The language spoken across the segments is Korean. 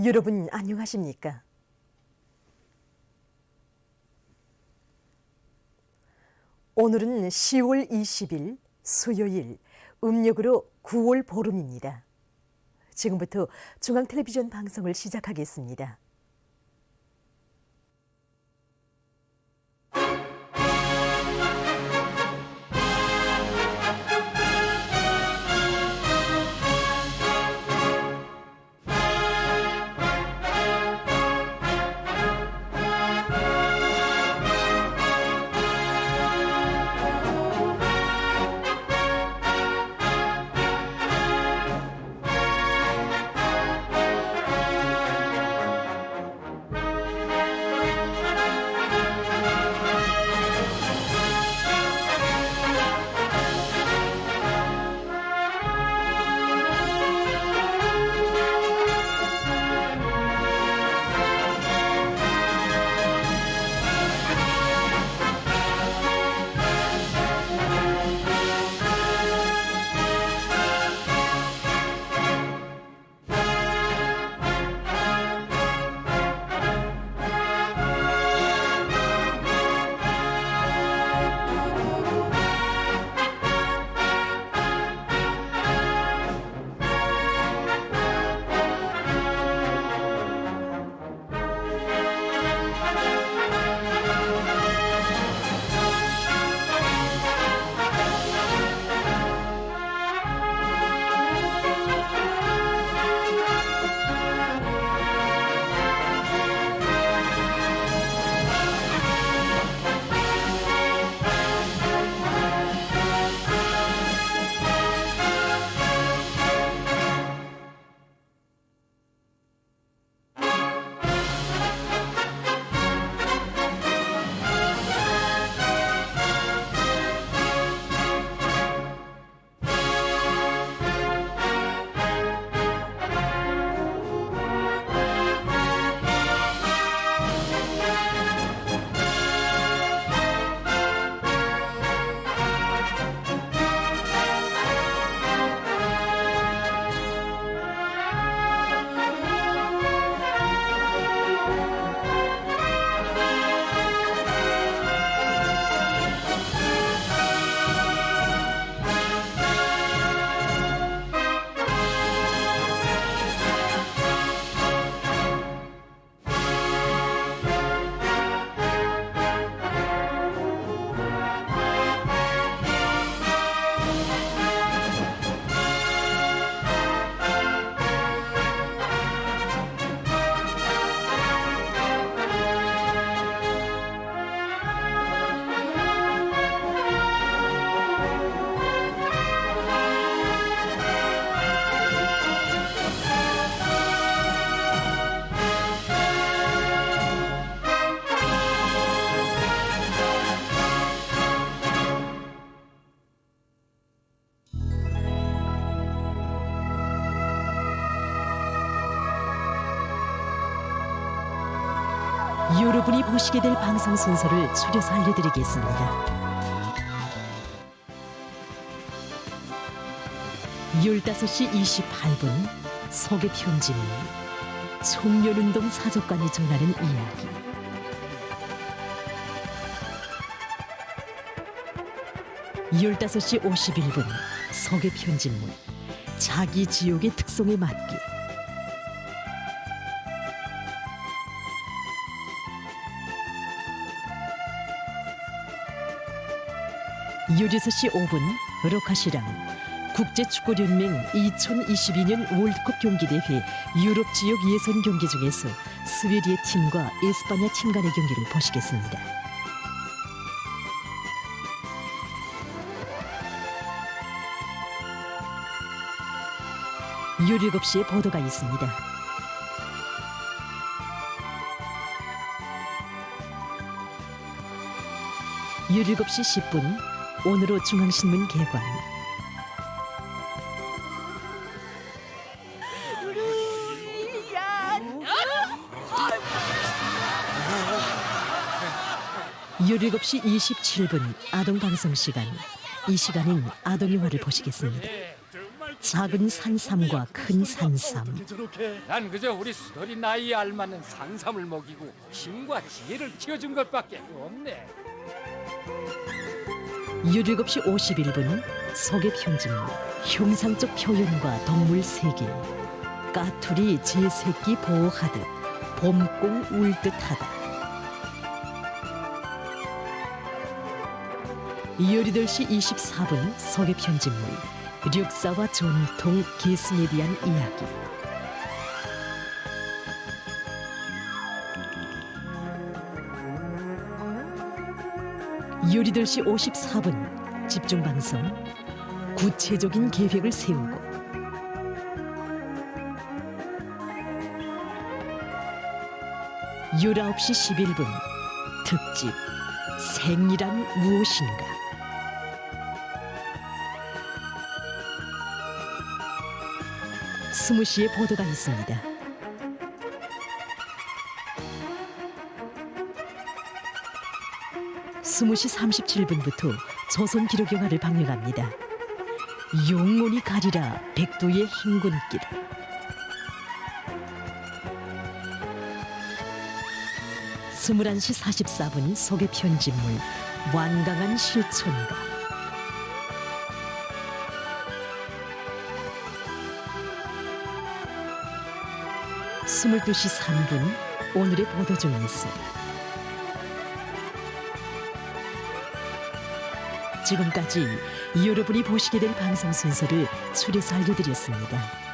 여러분 안녕하십니까? 오늘은 10월 20일 수요일 음력으로 9월 보름입니다. 지금부터 중앙텔레비전 방송을 시작하겠습니다. 여러분이 보시게 될 방송 순서를 추려서 알려드리겠습니다. 15시 28분 소개 편지는 청년운동 사족관이 전하는 이야기. 15시 51분 소개 편집문 자기 지역의 특성에 맞게. 16시 5분 로카시랑 국제축구연맹 2022년 월드컵 경기대회 유럽 지역 예선 경기 중에서 스웨디의 팀과 에스파냐 팀 간의 경기를 보시겠습니다. 17시에 보도가 있습니다. 17시 10분 오늘로 중앙신문 개관. 열일곱 시 27분 아동방송 시간. 이 시간엔 아동영화를 보시겠습니다. 작은 산삼과 큰 산삼, 난 그저 우리 수돌이 나이에 알맞는 산삼을 먹이고 힘과 지혜를 키워준 것밖에 없네. 17시 51분 소개 편집물, 흉상적 표현과 동물 세계, 까투리 제 새끼 보호하듯 봄꽁 울듯하다. 18시 24분 소개 편집물, 력사와 전통 계승에 대한 이야기. 열여덟 시 54분 집중방송, 구체적인 계획을 세우고. 19시 11분 특집 생이란 무엇인가. 20시에 보도가 있습니다. 20시 37분부터 조선기록영화를 방영합니다. 영혼이 가리라 백두의 행군길. 21시 44분 소개 편집물, 완강한 실천가. 22시 3분 오늘의 보도 중에서. 지금까지 여러분이 보시게 될 방송 순서를 추려서 알려드렸습니다.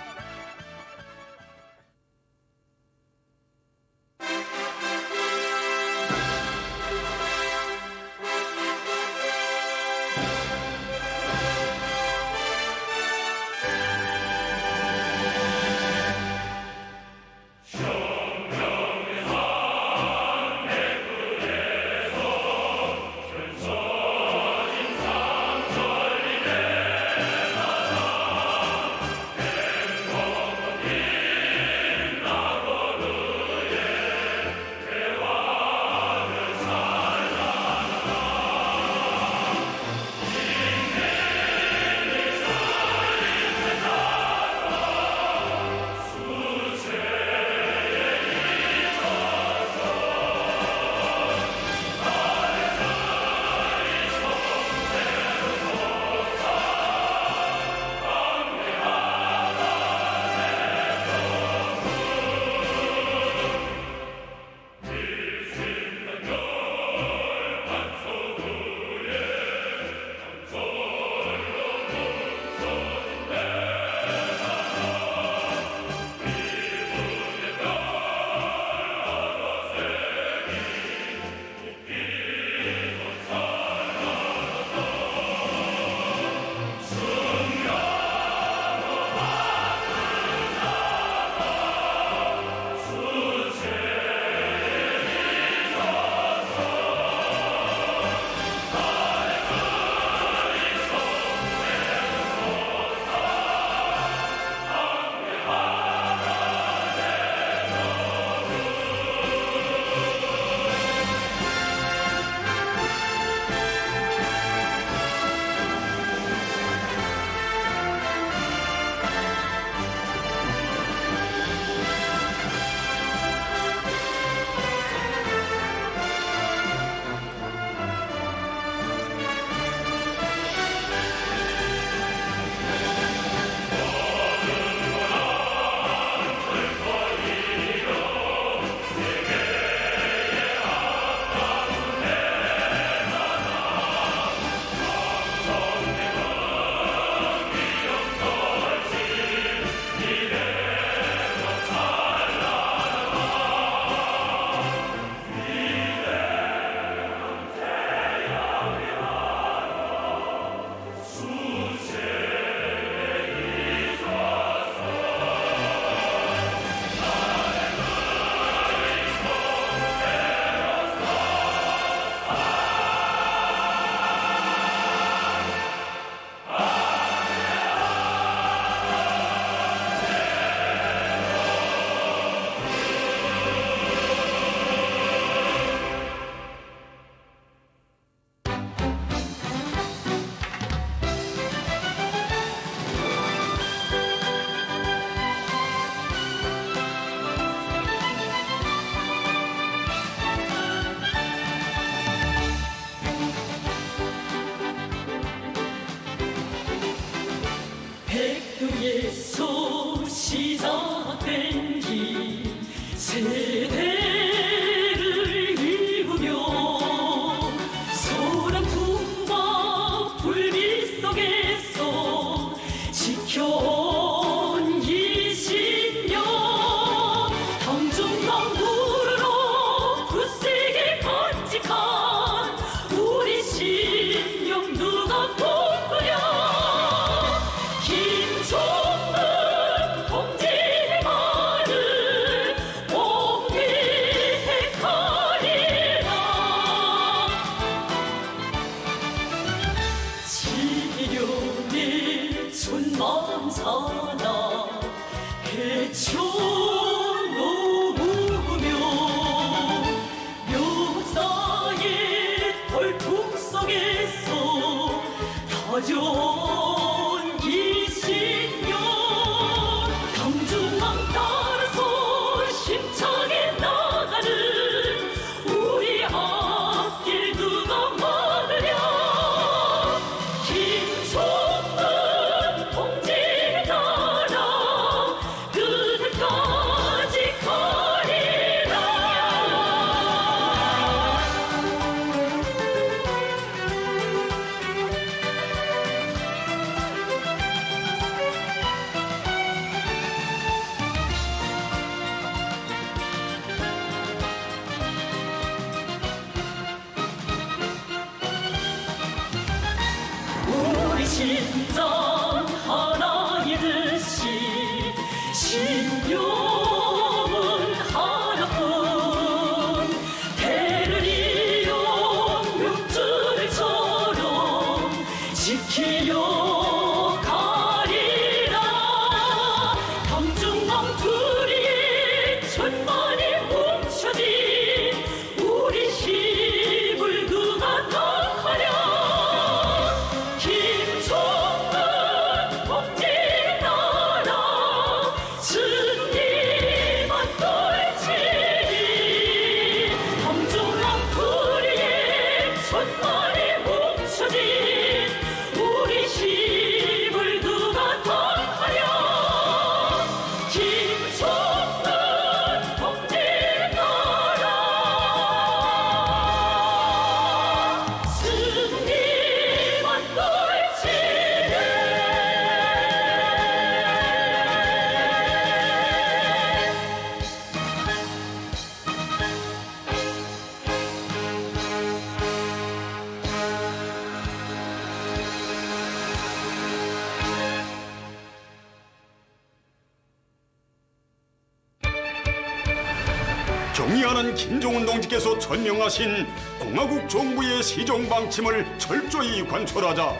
경의하는 김정은 동지께서 천명하신 공화국 정부의 시정 방침을 철저히 관철하자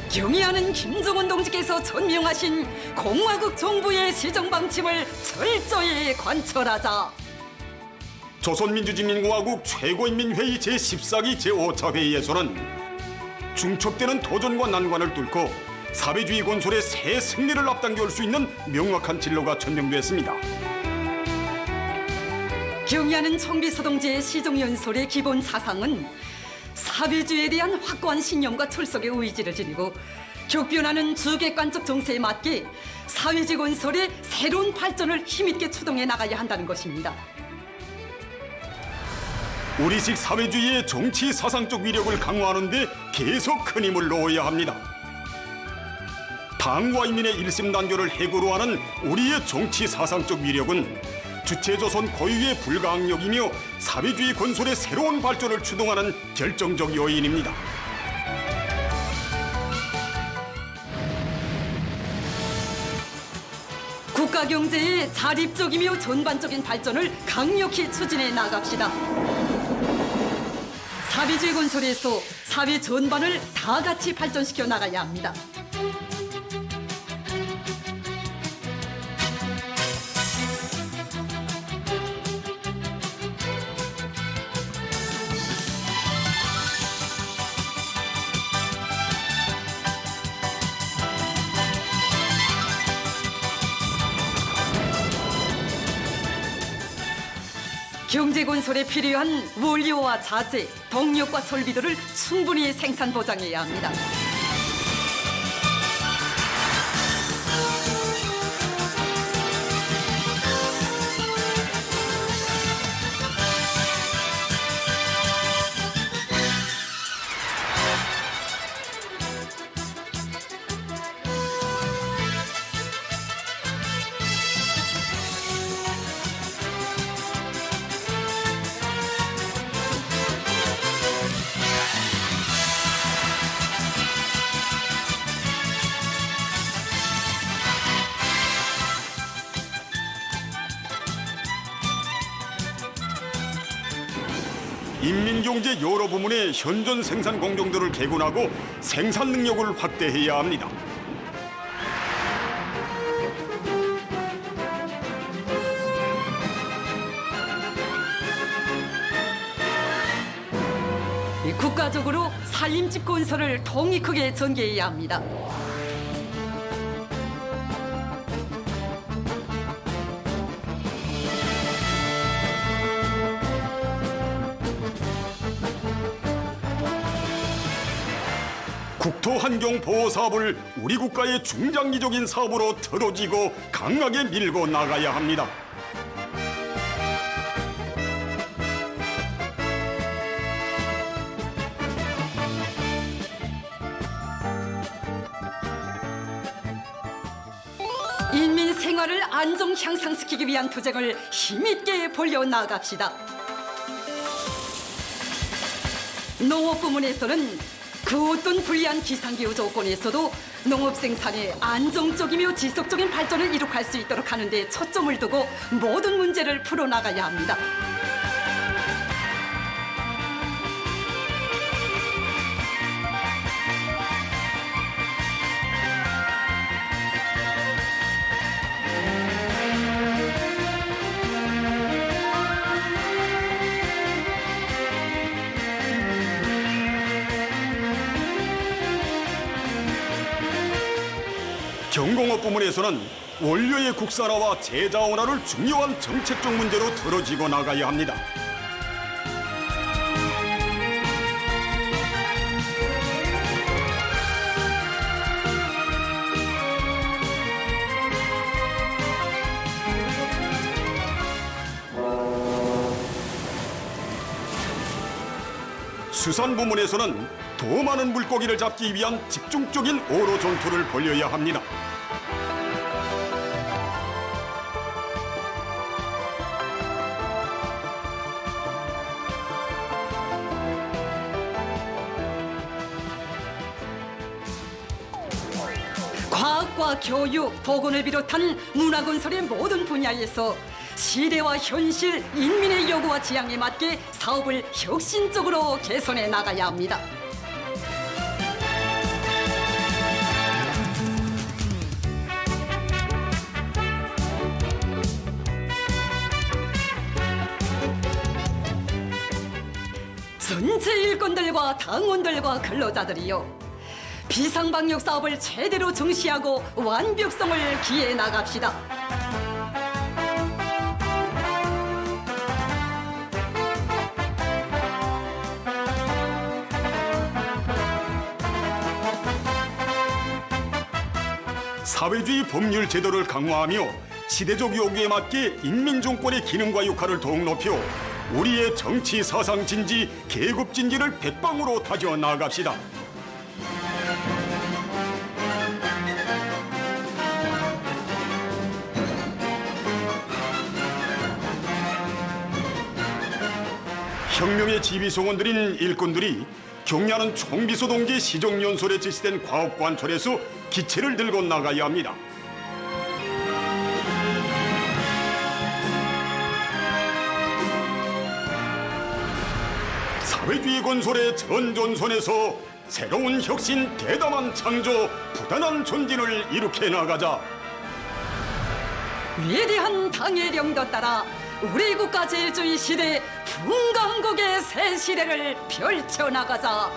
경의하는 김정은 동지께서 천명하신 공화국 정부의 시정 방침을 철저히 관철하자. 조선민주주의인민공화국 최고인민회의 제14기 제5차 회의에서는 중첩되는 도전과 난관을 뚫고 사회주의 건설의 새 승리를 앞당겨 올 수 있는 명확한 진로가 천명됐습니다. 경의하는 청비서동지의 시정연설의 기본 사상은 사회주의에 대한 확고한 신념과 철석의 의지를 지니고 격변하는 주객관적 정세에 맞게 사회주의 건설의 새로운 발전을 힘있게 추동해 나가야 한다는 것입니다. 우리식 사회주의의 정치 사상적 위력을 강화하는 데 계속 큰 힘을 놓아야 합니다. 당과 인민의 일심단결을 해고로 하는 우리의 정치 사상적 위력은 주체조선 고유의 불가항력이며 사회주의 건설의 새로운 발전을 추동하는 결정적 요인입니다. 국가 경제의 자립적이며 전반적인 발전을 강력히 추진해 나갑시다. 사회주의 건설에서 사회 전반을 다 같이 발전시켜 나가야 합니다. 경제 건설에 필요한 원료와 자재, 동력과 설비들을 충분히 생산 보장해야 합니다. 인민경제 여러 부문의 현존 생산 공정들을 개군하고 생산 능력을 확대해야 합니다. 국가적으로 살림집 건설을 통이 크게 전개해야 합니다. 국토 환경 보호 사업을 우리 국가의 중장기적인 사업으로 틀어지고 강하게 밀고 나가야 합니다. 인민 생활을 안정 향상시키기 위한 투쟁을 힘있게 벌여 나갑시다. 농업 부문에서는 그 어떤 불리한 기상기후 조건에서도 농업 생산의 안정적이며 지속적인 발전을 이룩할 수 있도록 하는 데 초점을 두고 모든 문제를 풀어나가야 합니다. 경공업 부문에서는 원료의 국산화와 재자원화를 중요한 정책적 문제로 들어지고 나가야 합니다. 수산 부문에서는 더 많은 물고기를 잡기 위한 집중적인 어로 전투를 벌여야 합니다. 과학과 교육, 보건을 비롯한 문화건설의 모든 분야에서 시대와 현실, 인민의 요구와 지향에 맞게 사업을 혁신적으로 개선해 나가야 합니다. 전체 일꾼들과 당원들과 근로자들이요, 비상방역 사업을 최대로 중시하고 완벽성을 기해 나갑시다. 사회주의 법률 제도를 강화하며 시대적 요구에 맞게 인민정권의 기능과 역할을 더욱 높여 우리의 정치 사상 진지, 계급 진지를 백방으로 다져 나아갑시다. 혁명의 지휘소원들인 일꾼들이 경야는 총비서동지 시정연설에 제시된 과업관철에서 기체를 들고 나가야 합니다. 사회주의 건설의 전전선에서 새로운 혁신, 대담한 창조, 부단한 전진을 일으켜 나가자. 위대한 당의 령도 따라 우리 국가 제일주의 시대 풍강국의 새 시대를 펼쳐나가자.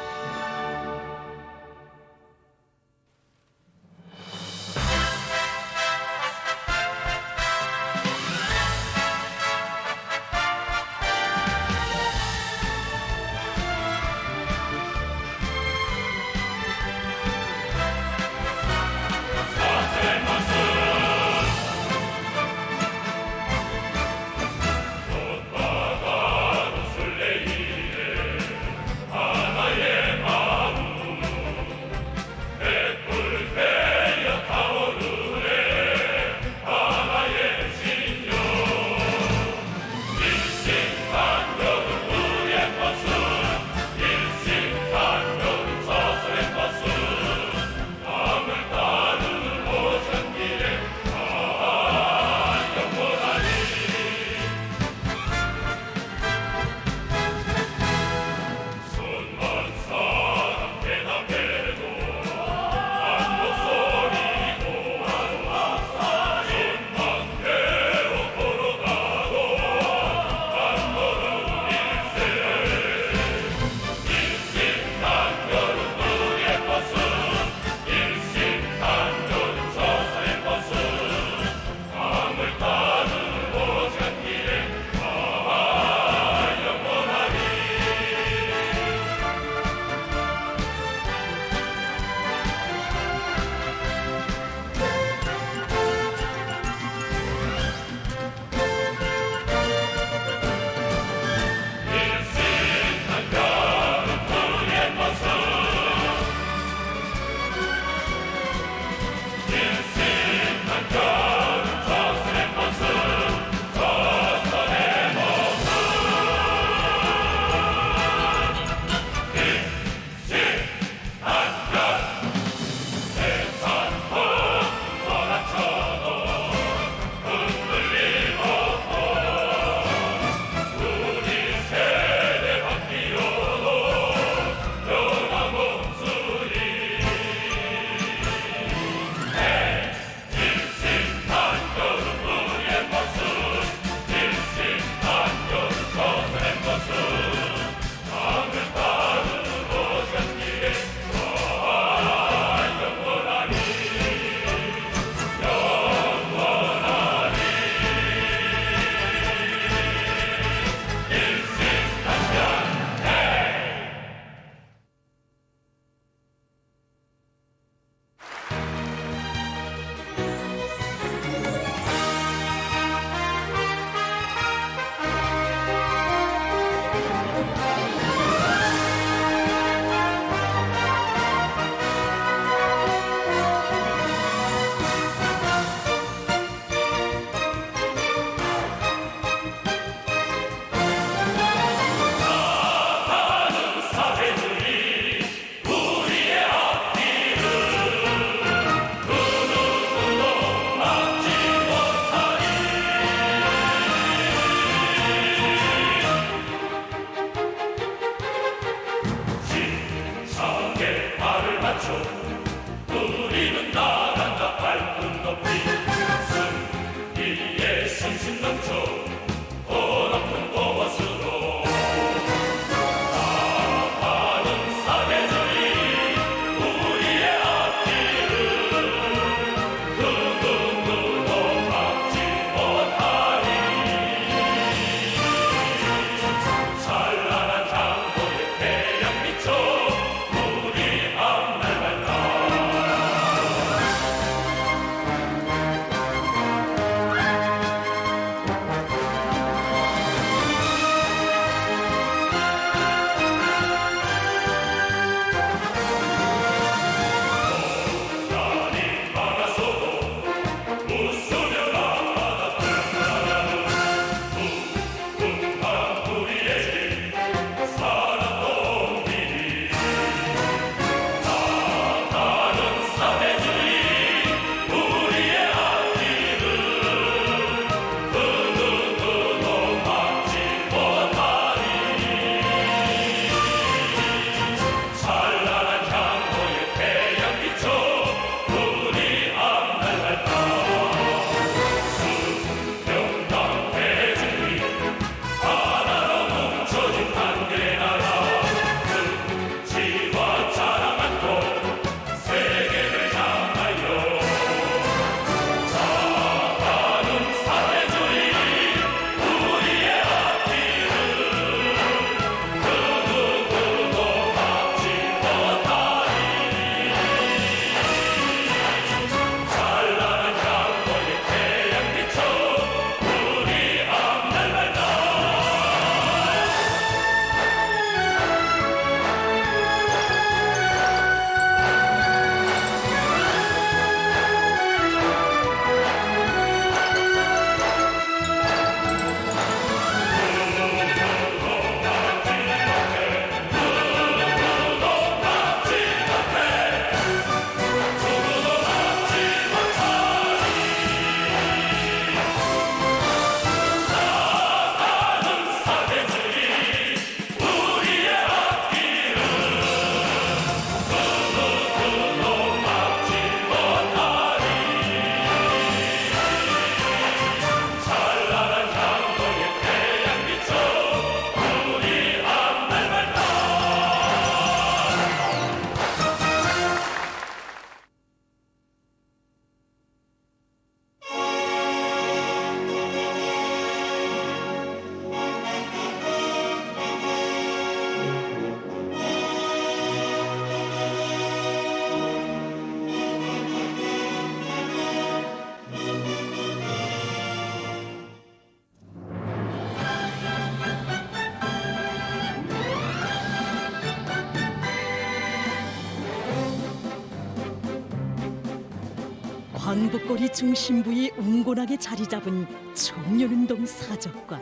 거리 중심부에 웅곤하게 자리 잡은 청년운동 사적관.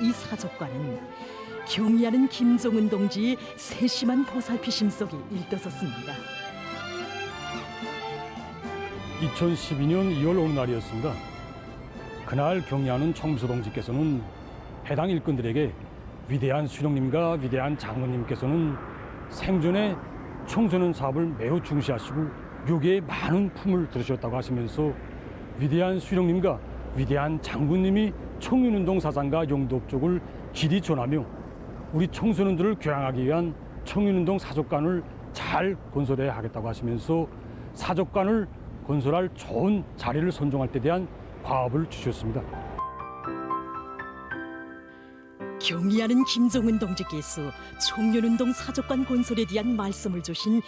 이 사적관은 경의하는 김종은 동지의 세심한 보살피심 속에 일떠섰습니다. 2012년 2월 어느 날이었습니다. 그날 경의하는 청비서 동지께서는 해당 일꾼들에게 위대한 수령님과 위대한 장로님께서는 생전에 청소년 사업을 매우 중시하시고 묘기에 많은 품을 들으셨다고 하시면서 위대한 수령님과 위대한 장군님이 청년운동 사상과 용도업적을 길이 전하며 우리 청소년들을 교양하기 위한 청년운동 사적관을 잘 건설해야 하겠다고 하시면서 사적관을 건설할 좋은 자리를 선정할 때 대한 과업을 주셨습니다. 경의하는 김종은 동지께서 청년운동 사적관 건설에 대한 말씀을 주신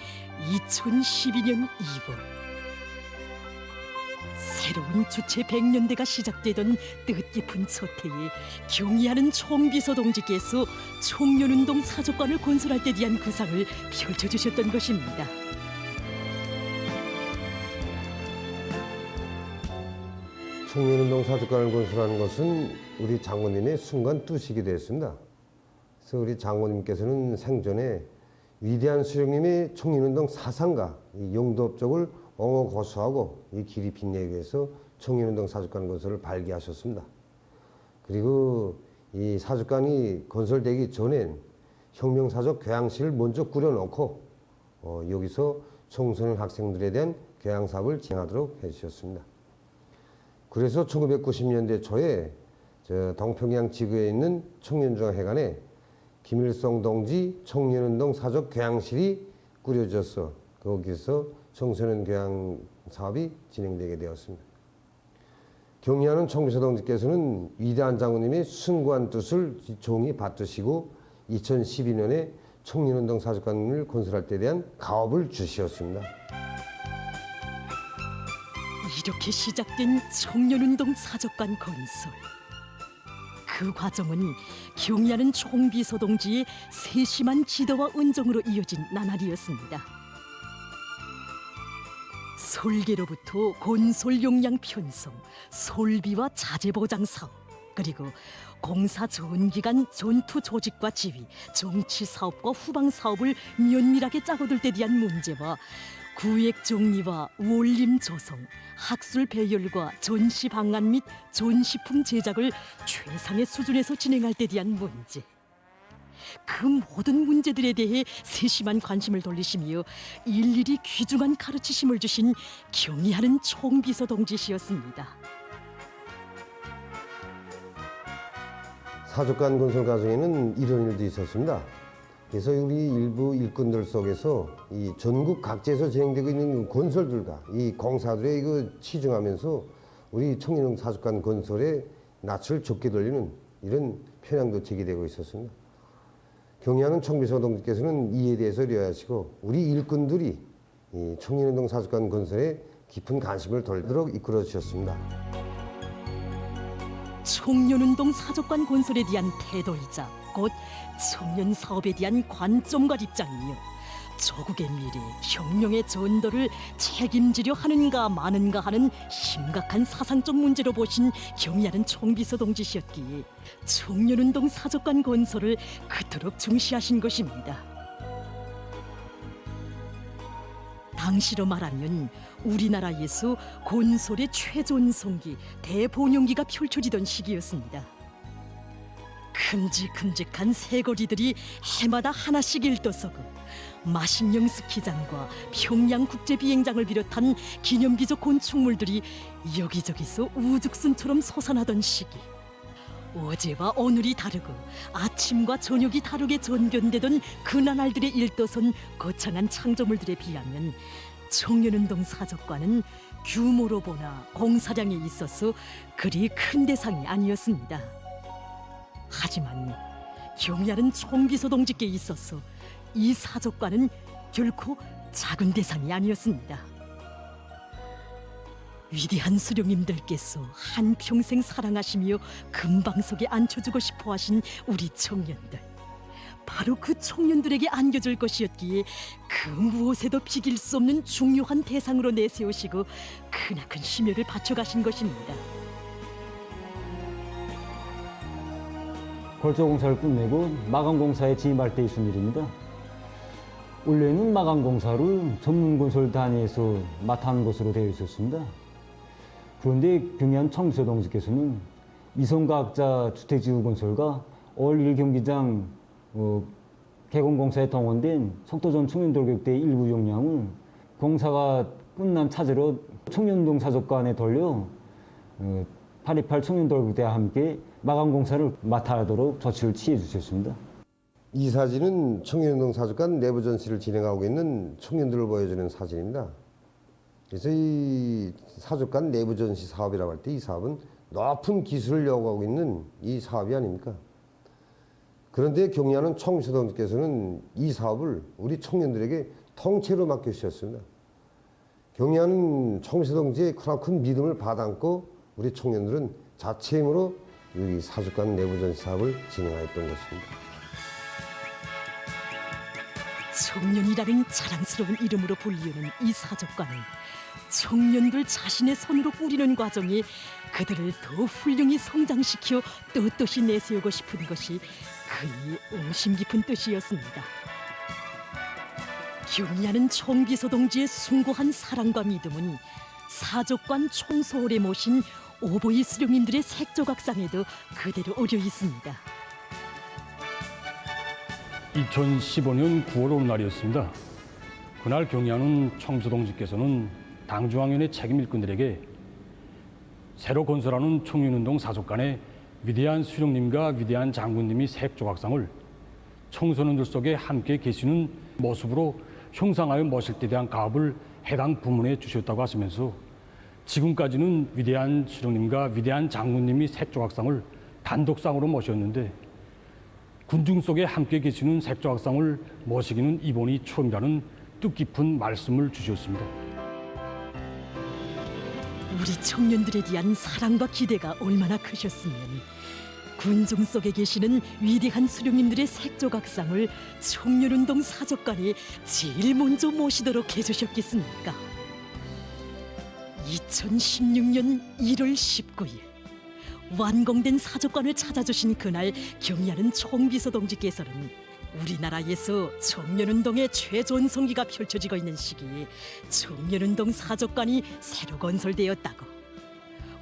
2012년 2월, 새로운 주체 100년대가 시작되던 뜻깊은 첫 해에 경의하는 총비서 동지께서 청년운동 사적관을 건설할 때 대한 구상을 펼쳐주셨던 것입니다. 청년운동 사적관을 건설하는 것은 우리 장모님의 순간 뜻이기도 했습니다. 그래서 우리 장모님께서는 생전에 위대한 수령님의 청년운동 사상과 이 용도업적을 옹호고수하고 이 길이 빛내기 위해서 청년운동 사적관 건설을 발기하셨습니다. 그리고 이 사적관이 건설되기 전엔 혁명사적 교양실을 먼저 꾸려놓고 여기서 청소년 학생들에 대한 교양 사업을 진행하도록 해주셨습니다. 그래서 1990년대 초에 동평양 지구에 있는 청년중앙회관에 김일성 동지 청년운동 사적 교양실이 꾸려져서 거기서 청소년 교양 사업이 진행되게 되었습니다. 경의하는 총비서 동지께서는 위대한 장군님의 숭고한 뜻을 종이 받드시고 2012년에 청년운동 사적관을 건설할 때 대한 가업을 주시었습니다. 이렇게 시작된 청년운동 사적관 건설. 그 과정은 경의하는 총비서 동지의 세심한 지도와 은정으로 이어진 나날이었습니다. 설계로부터 건설 용량 편성, 설비와 자재 보장 사업, 그리고 공사 전기간 전투 조직과 지휘, 정치 사업과 후방 사업을 면밀하게 짜고들 때 대한 문제와 구획 정리와 원림 조성, 학술 배열과 전시 방안 및 전시품 제작을 최상의 수준에서 진행할 때 대한 문제. 그 모든 문제들에 대해 세심한 관심을 돌리시며 일일이 귀중한 가르치심을 주신 경의하는 총비서 동지시였습니다. 사적관 건설 과정에는 이런 일도 있었습니다. 그래서 우리 일부 일꾼들 속에서 이 전국 각지에서 진행되고 있는 건설들과 이 공사들에 이거 치중하면서 우리 청년운동 사적관 건설에 낯을 좁게 돌리는 이런 편향도 제기되고 있었습니다. 경의하는 총비서 동지께서는 이에 대해서 유의하시고 우리 일꾼들이 이 청년운동 사적관 건설에 깊은 관심을 돌도록 이끌어 주셨습니다. 청년운동 사적관 건설에 대한 태도이자 곧 청년 사업에 대한 관점과 입장이며 조국의 미래, 혁명의 전도를 책임지려 하는가 마는가 하는 심각한 사상적 문제로 보신 경의하는 총비서 동지셨기에 청년운동 사적관 건설을 그토록 중시하신 것입니다. 당시로 말하면 우리나라에서 건설의 최전성기, 대본영기가 펼쳐지던 시기였습니다. 큼직큼직한 새거리들이 해마다 하나씩 일떠서고 마신령 스키장과 평양국제비행장을 비롯한 기념비적 건축물들이 여기저기서 우죽순처럼 솟아나던 시기. 어제와 오늘이 다르고 아침과 저녁이 다르게 전변되던 그 나날들의 일떠선 거창한 창조물들에 비하면 청년운동 사적관은 규모로 보나 공사량에 있어서 그리 큰 대상이 아니었습니다. 하지만 경의하는 총비서 동지께 있어서 이 사적관은 결코 작은 대상이 아니었습니다. 위대한 수령님들께서 한평생 사랑하시며 금방 속에 앉혀주고 싶어 하신 우리 청년들, 바로 그 청년들에게 안겨줄 것이었기에 그 무엇에도 비길 수 없는 중요한 대상으로 내세우시고 크나큰 심혈을 바쳐가신 것입니다. 골조공사를 끝내고 마감공사에 진입할 때 있은 일입니다. 원래는 마감공사를 전문건설 단위에서 맡아하는 것으로 되어 있었습니다. 그런데 경의한 청비서동지께서는 이성과학자 주택지구건설과 올 1경기장 개건공사에 동원된 석도전 청년돌격대 일부 역량을 공사가 끝난 차제로 청년동 사족관에 돌려 8.28 청년돌격대와 함께 마감공사를 맡아하도록 조치를 취해 주셨습니다. 이 사진은 청년동 사족관 내부 전시를 진행하고 있는 청년들을 보여주는 사진입니다. 그래서 이 사족관 내부 전시 사업이라고 할 때 이 사업은 높은 기술을 요구하고 있는 이 사업이 아닙니까? 그런데 경의하는 청비서동지께서는 이 사업을 우리 청년들에게 통째로 맡겨주셨습니다. 경의하는 청비서동지의 크나큰 믿음을 받아안고 우리 청년들은 자체 힘으로 이 사족관 내부 전시 사업을 진행하였던 것입니다. 청년이라는 자랑스러운 이름으로 불리우는 이 사족관은 청년들 자신의 손으로 꾸리는 과정이 그들을 더 훌륭히 성장시켜 떳떳이 내세우고 싶은 것이 그의 응심 깊은 뜻이었습니다. 경의하는 청비서동지의 숭고한 사랑과 믿음은 사족관 총소홀에 모신 오보이 수령님들의 색조각상에도 그대로 어려 있습니다. 2015년 9월 어느 날이었습니다. 그날 경의하는 청비서동지께서는 당중앙위원회 책임 일꾼들에게 새로 건설하는 청년운동 사족관에 위대한 수령님과 위대한 장군님이 색조각상을 청소년들 속에 함께 계시는 모습으로 형상하여 모실 때 대한 가업을 해당 부문에 주셨다고 하시면서 지금까지는 위대한 수령님과 위대한 장군님이 색조각상을 단독상으로 모셨는데 군중 속에 함께 계시는 색조각상을 모시기는 이번이 처음이라는 뜻깊은 말씀을 주셨습니다. 우리 청년들에 대한 사랑과 기대가 얼마나 크셨으면 군중 속에 계시는 위대한 수령님들의 색조각상을 청년운동 사족관에 제일 먼저 모시도록 해주셨겠습니까? 2016년 1월 19일 완공된 사족관을 찾아주신 그날 경의하는 청비서동지께서는 우리나라에서 청년운동의 최전성기가 펼쳐지고 있는 시기에 청년운동 사족관이 새로 건설되었다고,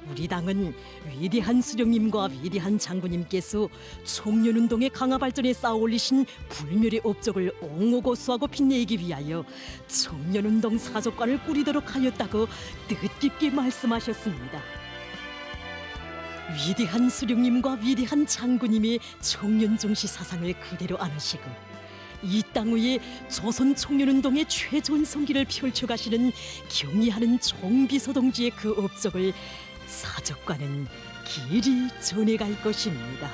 우리 당은 위대한 수령님과 위대한 장군님께서 청년운동의 강화 발전에 쌓아올리신 불멸의 업적을 옹호고수하고 빛내기 위하여 청년운동 사족관을 꾸리도록 하였다고 뜻깊게 말씀하셨습니다. 위대한 수령님과 위대한 장군님의 청년 중시 사상을 그대로 안으시고 이 땅 위에 조선 청년운동의 최전성기를 펼쳐가시는 경의하는 청비서동지의 그 업적을 사족관은 길이 전해갈 것입니다.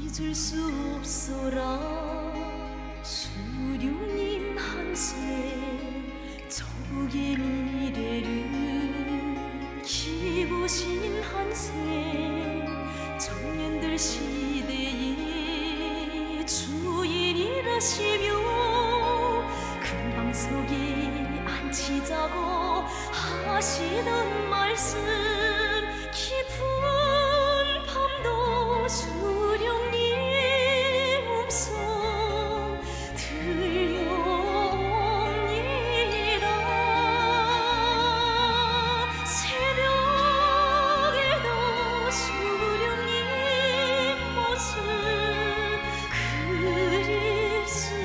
잊을 수 없소라 수령님 한세 저국의 미래를 기보신 한세 청년들 시대의 주인이라시며 금방석에 앉히자고 하시던 말씀 깊은 밤도 수령님 음성 들려옵니다. 새벽에도 수령님 모습 그립습니다.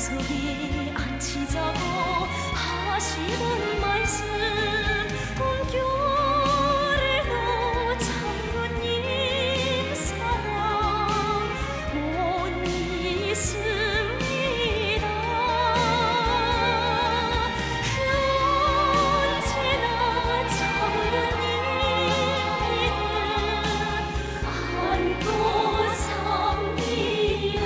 구석에 앉히자고 하시던 말씀 꿈결에도 장군님 사랑 못 잊습니다. 언제나 장군님 믿음 안고 삽니다.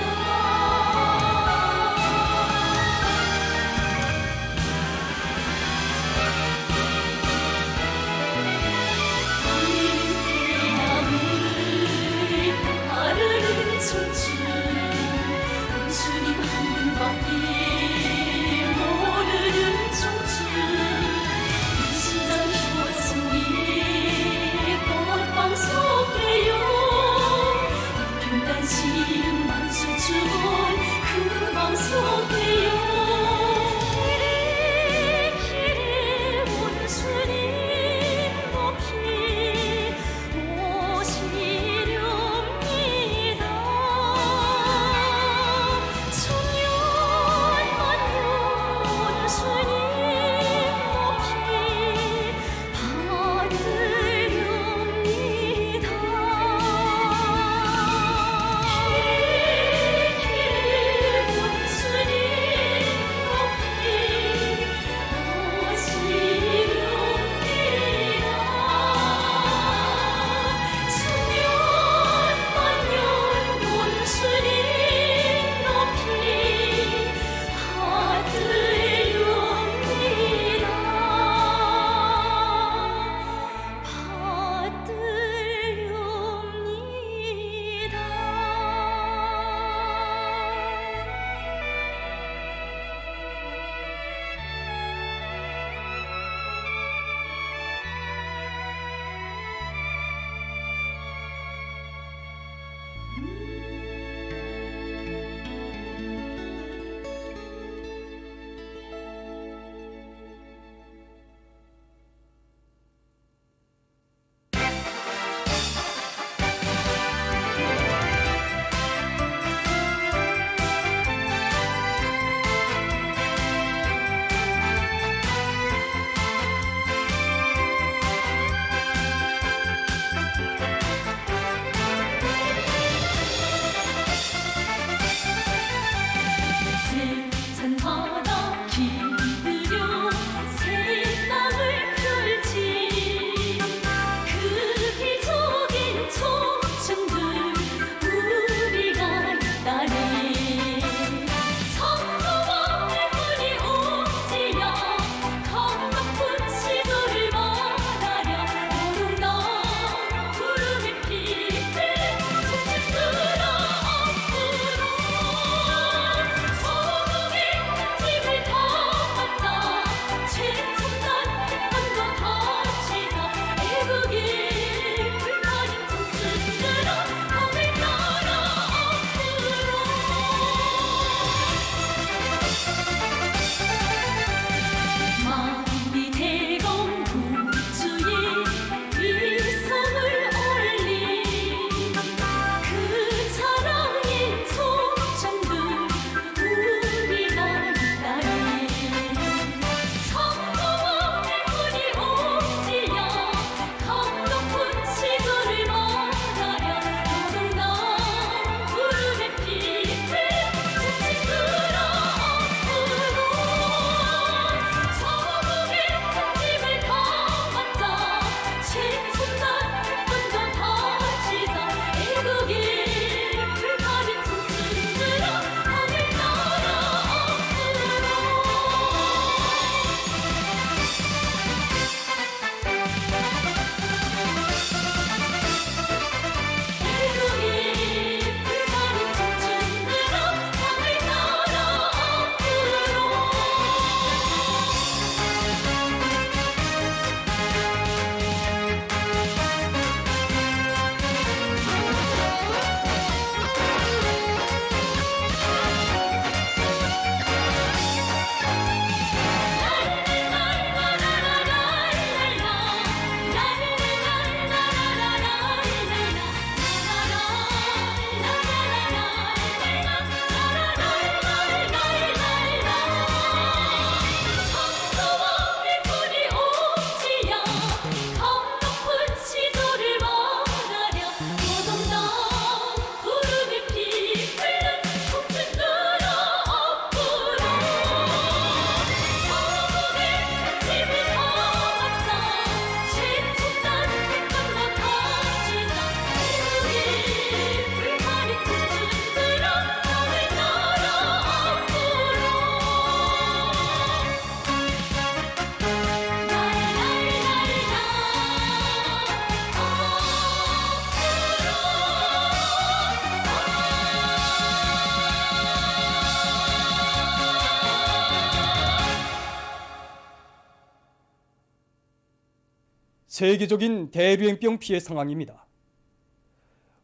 세계적인 대류행병 피해 상황입니다.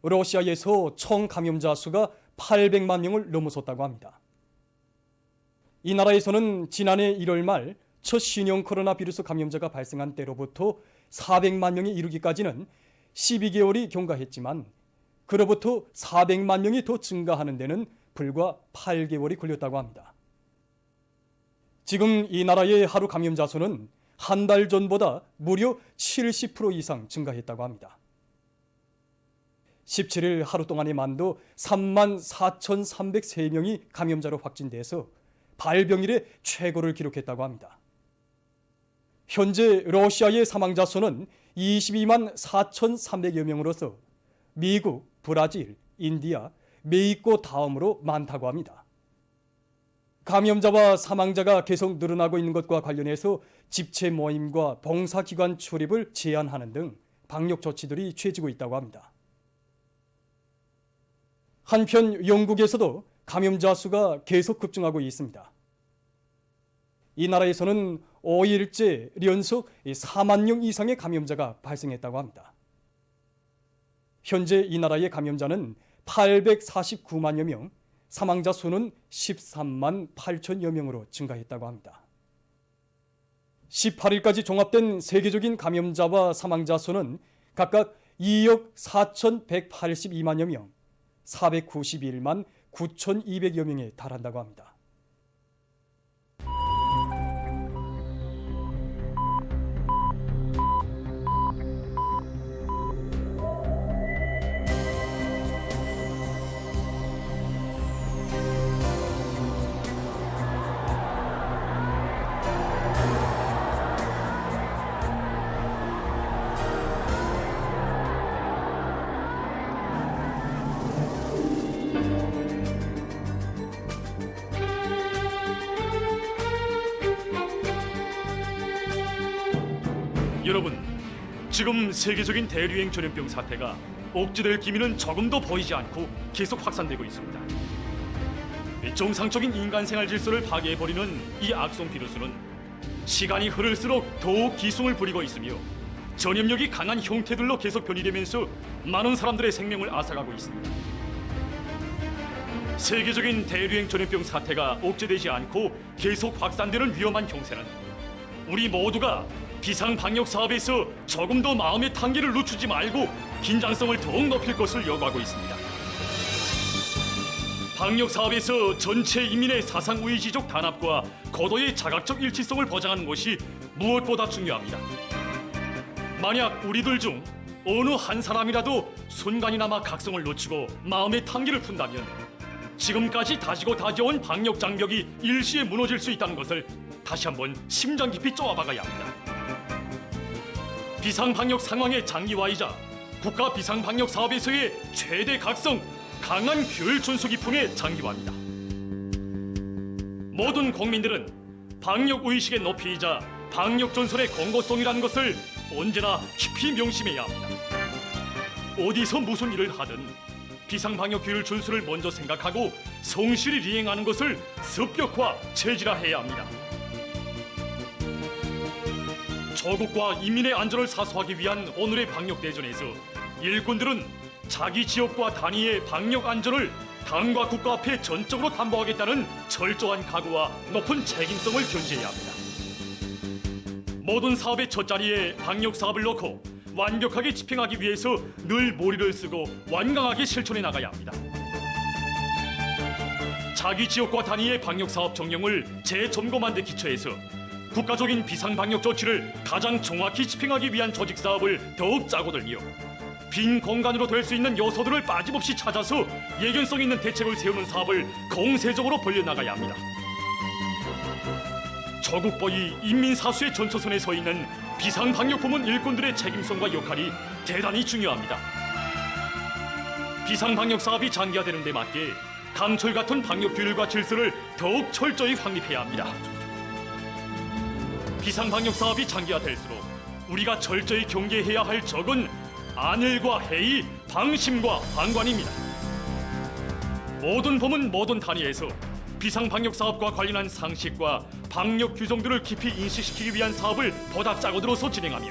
러시아에서 총 감염자 수가 800만 명을 넘어섰다고 합니다. 이 나라에서는 지난해 1월 말 첫 신형 코로나 바이러스 감염자가 발생한 때로부터 400만 명에 이르기까지는 12개월이 경과했지만 그로부터 400만 명이 더 증가하는 데는 불과 8개월이 걸렸다고 합니다. 지금 이 나라의 하루 감염자 수는 한 달 전보다 무려 70% 이상 증가했다고 합니다. 17일 하루 동안에만도 34,303명이 감염자로 확진돼서 발병일에 최고를 기록했다고 합니다. 현재 러시아의 사망자 수는 22만 4,300여 명으로서 미국, 브라질, 인디아, 멕시코 다음으로 많다고 합니다. 감염자와 사망자가 계속 늘어나고 있는 것과 관련해서 집체 모임과 봉사기관 출입을 제한하는 등 방역 조치들이 취해지고 있다고 합니다. 한편 영국에서도 감염자 수가 계속 급증하고 있습니다. 이 나라에서는 5일째 연속 4만 명 이상의 감염자가 발생했다고 합니다. 현재 이 나라의 감염자는 849만여 명, 사망자 수는 13만 8천여 명으로 증가했다고 합니다. 18일까지 종합된 세계적인 감염자와 사망자 수는 각각 2억 4,182만여 명, 491만 9,200여 명에 달한다고 합니다. 여러분, 지금 세계적인 대류행 전염병 사태가 억제될 기미는 조금도 보이지 않고 계속 확산되고 있습니다. 정상적인 인간 생활 질서를 파괴해버리는 이 악성 비루스는 시간이 흐를수록 더욱 기승을 부리고 있으며 전염력이 강한 형태들로 계속 변이되면서 많은 사람들의 생명을 앗아가고 있습니다. 세계적인 대류행 전염병 사태가 억제되지 않고 계속 확산되는 위험한 형세는 우리 모두가 비상 방역 사업에서 조금 더 마음의 tan계를 늦추지 말고 긴장성을 더욱 높일 것을 요구하고 있습니다. 방역 사업에서 전체 인민의 사상 의지적 단합과 고도의 자각적 일치성을 보장하는 것이 무엇보다 중요합니다. 만약 우리들 중 어느 한 사람이라도 순간이나마 각성을 놓치고 마음의 tan계를 푼다면 지금까지 다지고 다져온 방역 장벽이 일시에 무너질 수 있다는 것을 다시 한번 심장 깊이 쪼아박아야 합니다. 비상방역 상황의 장기화이자 국가 비상방역 사업에서의 최대 각성, 강한 규율 준수 기풍의 장기화입니다. 모든 국민들은 방역 의식의 높이이자 방역 전선의 공고성이라는 것을 언제나 깊이 명심해야 합니다. 어디서 무슨 일을 하든 비상방역 규율 준수를 먼저 생각하고 성실히 이행하는 것을 습격화, 체질화해야 합니다. 조국과 인민의 안전을 사수하기 위한 오늘의 방역 대전에서 일꾼들은 자기 지역과 단위의 방역 안전을 당과 국가 앞에 전적으로 담보하겠다는 철저한 각오와 높은 책임성을 견지해야 합니다. 모든 사업의 첫자리에 방역 사업을 놓고 완벽하게 집행하기 위해서 늘 머리를 쓰고 완강하게 실천해 나가야 합니다. 자기 지역과 단위의 방역 사업 정령을 재점검한 데 기초해서 국가적인 비상방역 조치를 가장 정확히 집행하기 위한 조직 사업을 더욱 짜고 들며 빈 공간으로 될 수 있는 요소들을 빠짐없이 찾아서 예견성 있는 대책을 세우는 사업을 공세적으로 벌려나가야 합니다. 조국보위 인민사수의 전초선에 서 있는 비상방역부문 일꾼들의 책임성과 역할이 대단히 중요합니다. 비상방역 사업이 장기화되는 데 맞게 강철 같은 방역 규율과 질서를 더욱 철저히 확립해야 합니다. 비상방역 사업이 장기화될수록 우리가 철저히 경계해야 할 적은 안일과 해이, 방심과 방관입니다. 모든 부문 모든 단위에서 비상방역 사업과 관련한 상식과 방역 규정들을 깊이 인식시키기 위한 사업을 보다 짜고 들어서 진행하며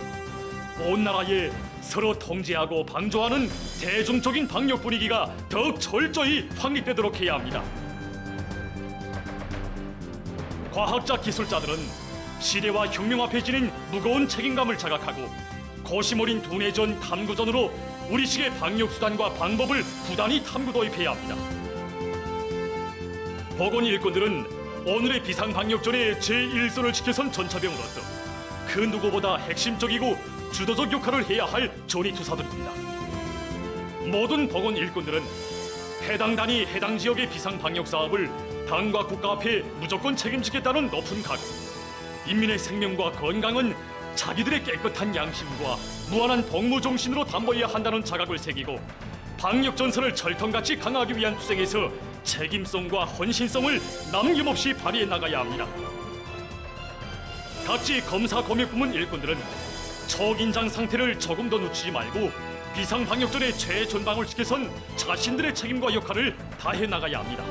온 나라에 서로 통제하고 방조하는 대중적인 방역 분위기가 더욱 철저히 확립되도록 해야 합니다. 과학자 기술자들은 시대와 혁명 앞에 지닌 무거운 책임감을 자각하고 고심어린 두뇌전 탐구전으로 우리식의 방역 수단과 방법을 부단히 탐구 도입해야 합니다. 보건 일꾼들은 오늘의 비상방역전의 제1선을 지켜선 전차병으로서 그 누구보다 핵심적이고 주도적 역할을 해야 할 전위투사들입니다. 모든 보건 일꾼들은 해당 단위 해당 지역의 비상방역 사업을 당과 국가 앞에 무조건 책임지겠다는 높은 각오, 인민의 생명과 건강은 자기들의 깨끗한 양심과 무한한 복무 정신으로 담보해야 한다는 자각을 새기고 방역 전선을 철통같이 강화하기 위한 투쟁에서 책임성과 헌신성을 남김없이 발휘해 나가야 합니다. 각지 검사 검역 부문 일꾼들은 초긴장 상태를 조금 더 늦추지 말고 비상방역전의 최전방을 지켜선 자신들의 책임과 역할을 다해 나가야 합니다.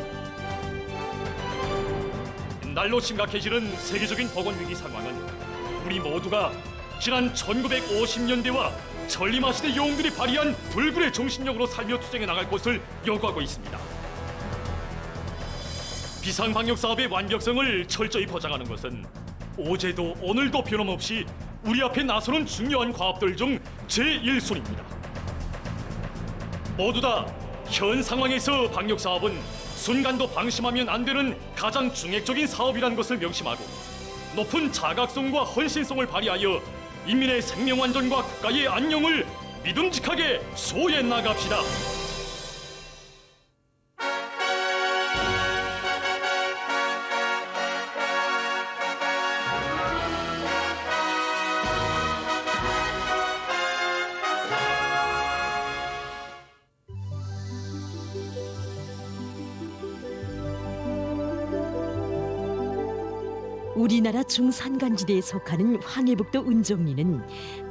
날로 심각해지는 세계적인 보건위기 상황은 우리 모두가 지난 1950년대와 전림하시대 영웅들이 발휘한 불굴의 정신력으로 살며 투쟁해 나갈 것을 요구하고 있습니다. 비상방역 사업의 완벽성을 철저히 보장하는 것은 어제도 오늘도 변함없이 우리 앞에 나서는 중요한 과업들 중 제1순위입니다. 모두 다 현 상황에서 방역 사업은 순간도 방심하면 안 되는 가장 중핵적인 사업이라는 것을 명심하고 높은 자각성과 헌신성을 발휘하여 인민의 생명 안전과 국가의 안녕을 믿음직하게 수호해 나갑시다. 우리나라 중산간지대에 속하는 황해북도 은정리는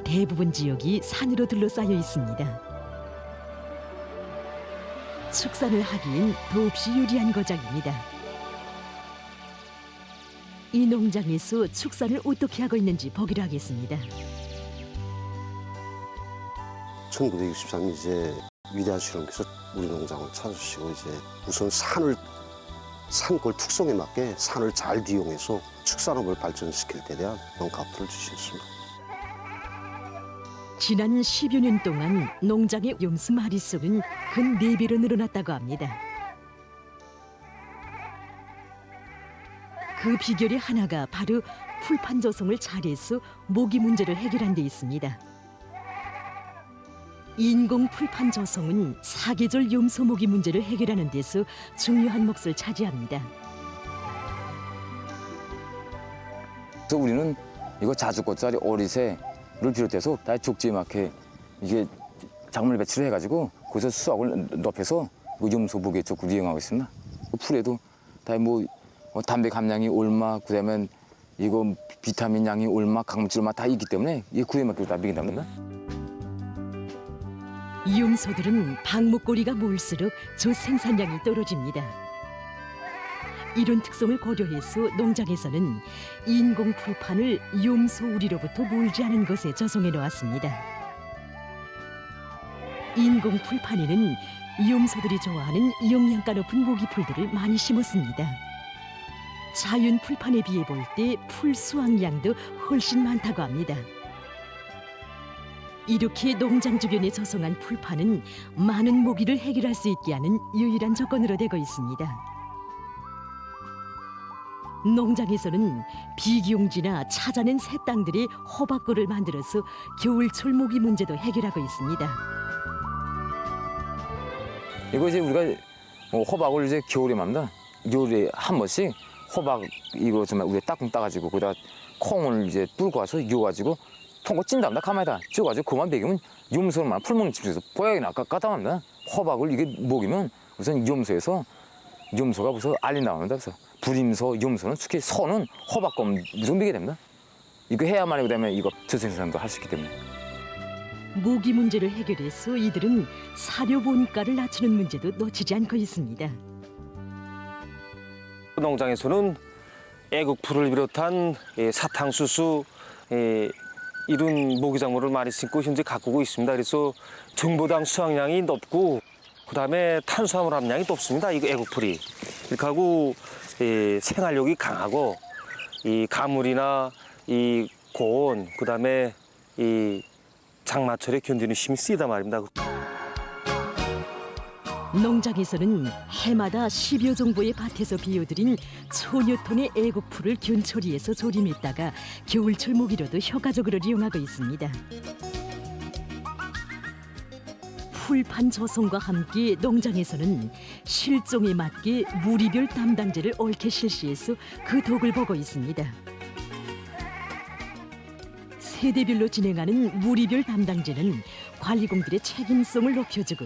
대부분 지역이 산으로 둘러싸여 있습니다. 축산을 하기엔 더없이 유리한 거장입니다. 이 농장에서 축산을 어떻게 하고 있는지 보기로 하겠습니다. 1963년 이제 위대한 수령께서 우리 농장을 찾으시고 이제 우선 산골 특성에 맞게 산을 잘 이용해서 축산업을 발전시킬 때 대한 농가업들을 주셨습니다. 지난 10여 년 동안 농장의 염소 마리수는 근 4배로 늘어났다고 합니다. 그 비결의 하나가 바로 풀판 조성을 잘해서 모기 문제를 해결한 데 있습니다. 인공 풀판 조성은 사계절 염소 모기 문제를 해결하는 데서 중요한 몫을 차지합니다. 그래서 우리는 이거 자주꽃짜리 오리새를 비롯해서 다 족지맣게 이게 작물 배치를 해가지고 거기서 수확을 높여서 염소 모기에 적극 이용하고 있습니다. 그 풀에도 다 뭐 담백 함량이 얼마, 그다음에 이거 비타민 양이 얼마, 강물질 얼마 다 있기 때문에 이 구에 맞게 다 먹인답니다. 염소들은 방목고리가 모일수록 저 생산량이 떨어집니다. 이런 특성을 고려해서 농장에서는 인공 풀판을 염소 우리로부터 멀지 않은 곳에 조성해 놓았습니다. 인공 풀판에는 염소들이 좋아하는 영양가 높은 모기풀들을 많이 심었습니다. 자연 풀판에 비해 볼 때 풀 수확량도 훨씬 많다고 합니다. 이렇게 농장 주변에 조성한 풀판은 많은 모기를 해결할 수 있게 하는 유일한 조건으로 되고 있습니다. 농장에서는 비기용지나 찾아낸 새 땅들이 호박골을 만들어서 겨울철 모기 문제도 해결하고 있습니다. 이거 이제 우리가 호박을 이제 겨울에 맙니다. 겨울에 한 번씩 호박 이거 좀 우리 따끔 따가지고 거기다 콩을 이제 뚫고 와서 이어가지고 통고 찐답니다. 가만히다 쪄가지고 그만 먹이면 염소만 풀먹는 집에서 보약이나 까딱합니다. 호박을 이게 먹이면 우선 염소에서 염소가 무슨 알리 나옵니다. 그래서 불임소, 염소는 특히 소는 호박껌 무조건 먹게 됩니다. 이거 해야만 그다음에 이거 저생산도 할 수 있기 때문에. 모기 문제를 해결해서 이들은 사료 원가를 낮추는 문제도 놓치지 않고 있습니다. 농장에서는 애국풀을 비롯한 사탕수수, 이런 모기작물을 많이 심고 현재 가꾸고 있습니다. 그래서 정보당 수확량이 높고 그다음에 탄수화물 함량이 높습니다. 이거 애국풀이. 이렇게 하고 생활력이 강하고 이 가물이나 이 고온 그다음에 이 장마철에 견디는 힘이 세다 말입니다. 농장에서는 해마다 10여 정도의 밭에서 비워들인 천여 톤의 애국풀을 균처리해서 조림했다가 겨울철 모기로도 효과적으로 이용하고 있습니다. 풀판 조성과 함께 농장에서는 실종에 맞게 무리별 담당제를 옳게 실시해서 그 덕을 보고 있습니다. 세대별로 진행하는 무리별 담당제는 관리공들의 책임성을 높여주고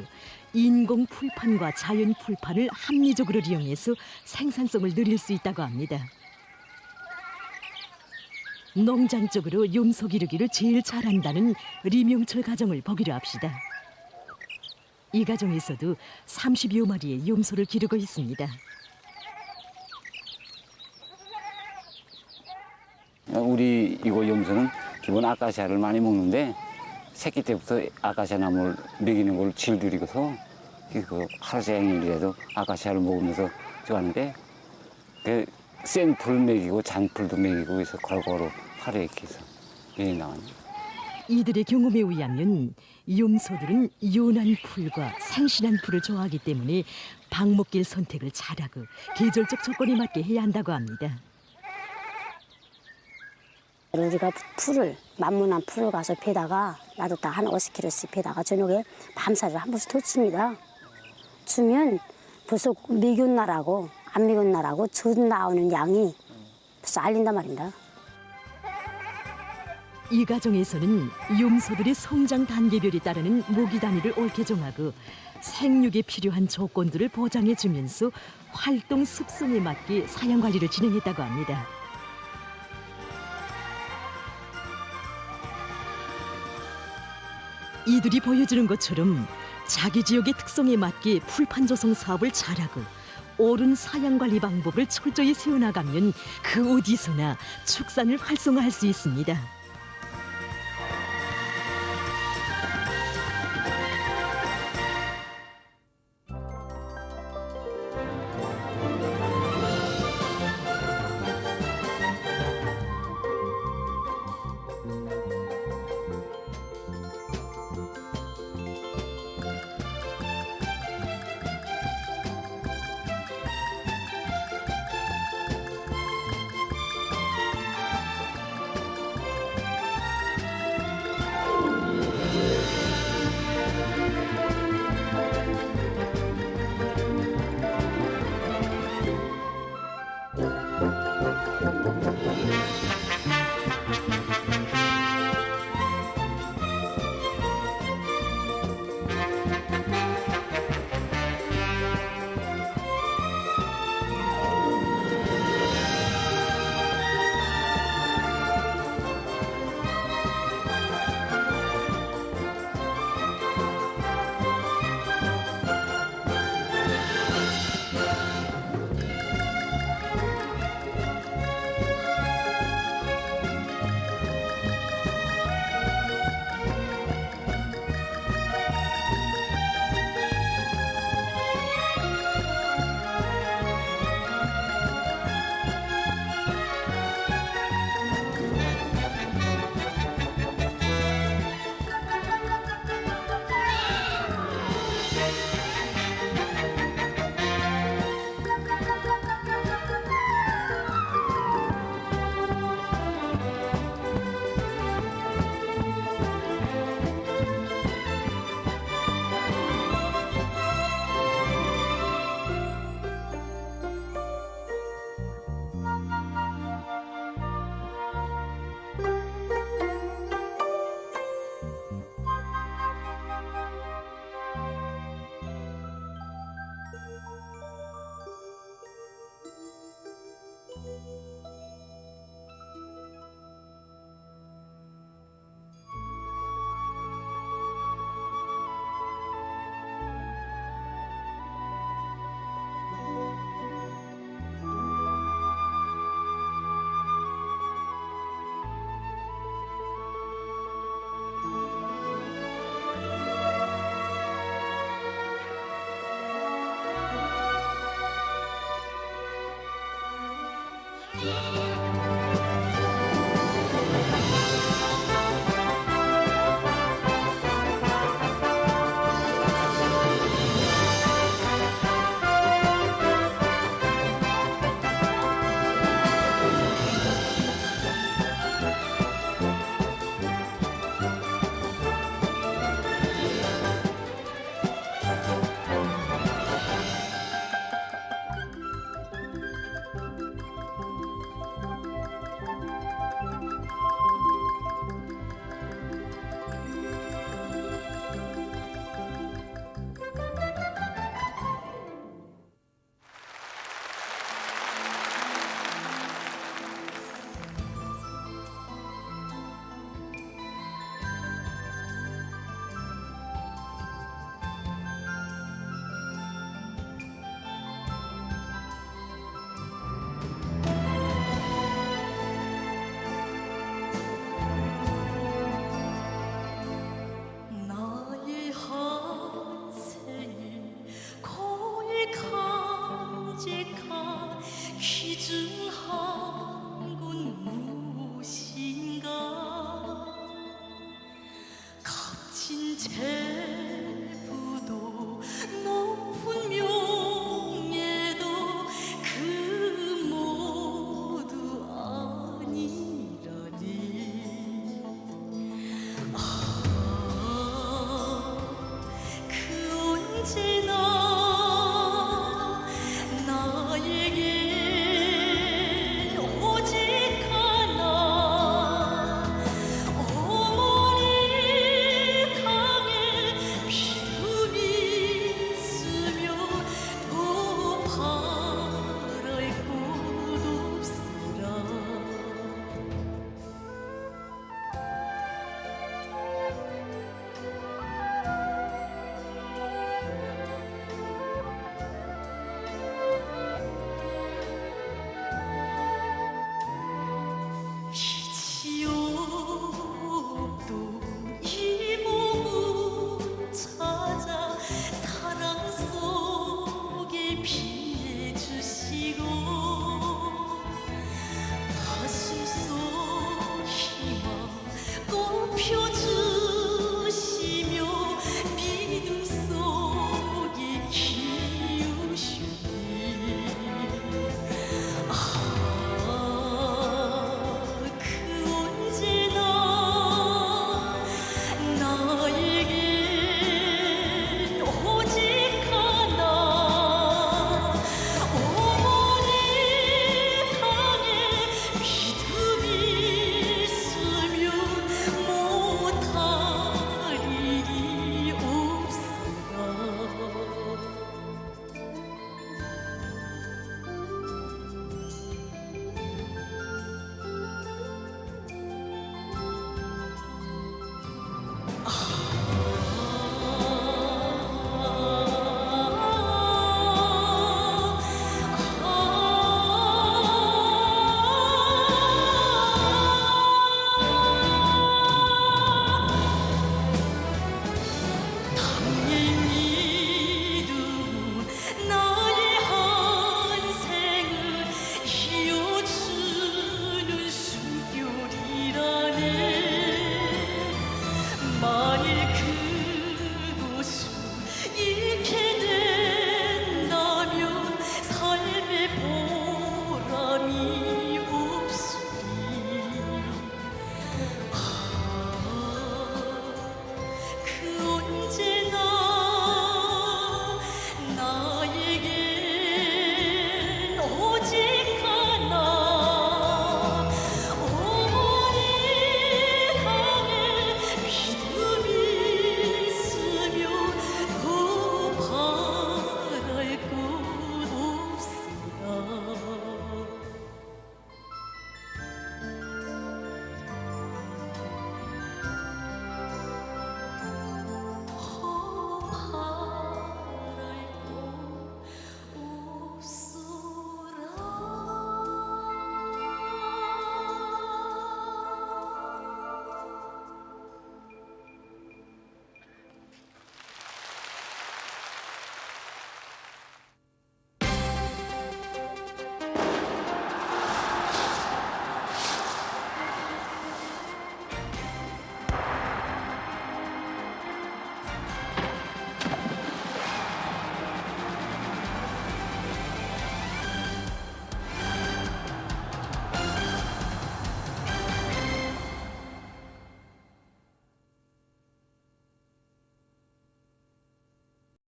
인공 풀판과 자연 풀판을 합리적으로 이용해서 생산성을 늘릴 수 있다고 합니다. 농장 쪽으로 염소 기르기를 제일 잘한다는 리명철 가정을 보기로 합시다. 이 가정에서도 30여 마리의 염소를 기르고 있습니다. 우리 이거 염소는 기본 아카시아를 많이 먹는데 새끼 때부터 아카시아 나무를 먹이는 걸 질들이고서 하루 종일이라도 아카시아를 먹으면서 좋아하는데 센 풀 먹이고 잔풀도 먹이고 해서 골고루 하루에 이렇게 해서 여기 나왔네. 이들의 경험에 의하면 염소들은 연한 풀과 생신한 풀을 좋아하기 때문에 방목길 선택을 잘하고 계절적 조건에 맞게 해야 한다고 합니다. 우리가 풀을 만문한 풀을 가서 베다가 놔뒀다 한 50kg씩 베다가 저녁에 밤사이를 한 번씩 더 칩니다. 주면 벌써 미균나라고 안 미균나라고 저 나오는 양이 벌써 알린단 말입니다. 이 가정에서는 염소들의 성장 단계별에 따르는 모기 단위를 옳게 정하고 생육에 필요한 조건들을 보장해주면서 활동 습성에 맞게 사양 관리를 진행했다고 합니다. 이들이 보여주는 것처럼 자기 지역의 특성에 맞게 풀판 조성 사업을 잘하고 옳은 사양 관리 방법을 철저히 세워나가면 그 어디서나 축산을 활성화할 수 있습니다.